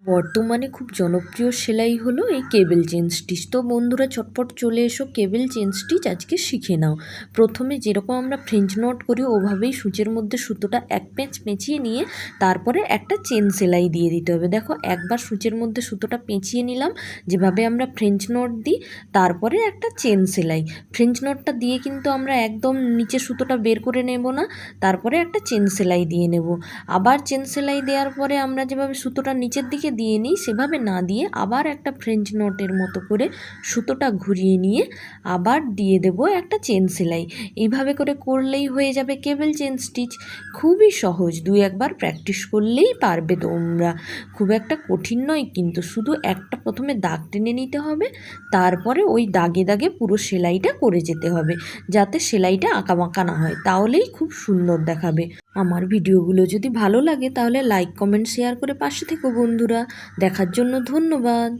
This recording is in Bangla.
বর্তমানে খুব জনপ্রিয় সেলাই হলো এই কেবল চেন স্টিচ। তো বন্ধুরা চটপট চলে এসো, কেবল চেন স্টিচ আজকে শিখে নাও। প্রথমে যেরকম আমরা ফ্রেঞ্চ নট করি ওভাবেই সূচের মধ্যে সুতোটা এক পেঁচ পেঁচিয়ে নিয়ে তারপরে একটা চেন সেলাই দিয়ে দিতে হবে। দেখো একবার সূচের মধ্যে সুতোটা পেঁচিয়ে নিলাম যেভাবে আমরা ফ্রেঞ্চ নট দিই, তারপরে একটা চেন সেলাই। ফ্রেঞ্চ নটটা দিয়ে কিন্তু আমরা একদম নিচে সুতোটা বের করে নেব না, তারপরে একটা চেন সেলাই দিয়ে নেব। আবার চেন সেলাই দেওয়ার পরে আমরা যেভাবে সুতোটা নিচের দিকে দিয়ে নিই সেভাবে না দিয়ে আবার একটা ফ্রেঞ্চ নটের মতো করে সুতোটা ঘুরিয়ে নিয়ে আবার দিয়ে দেব একটা চেন সেলাই। এইভাবে করে করলেই হয়ে যাবে কেবল চেন স্টিচ। খুবই সহজ, দুই একবার প্র্যাকটিস করলেই পারবে তোমরা। খুব একটা কঠিন নয় কিন্তু, শুধু একটা প্রথমে দাগ টেনে নিতে হবে, তারপরে ওই দাগে দাগে পুরো সেলাইটা করে যেতে হবে যাতে সেলাইটা আঁকাবাঁকা না হয়, তাহলেই খুব সুন্দর দেখাবে। আমার ভিডিওগুলো যদি ভালো লাগে তাহলে লাইক কমেন্ট শেয়ার করে পাশে থেকো বন্ধুরা। দেখার জন্য ধন্যবাদ।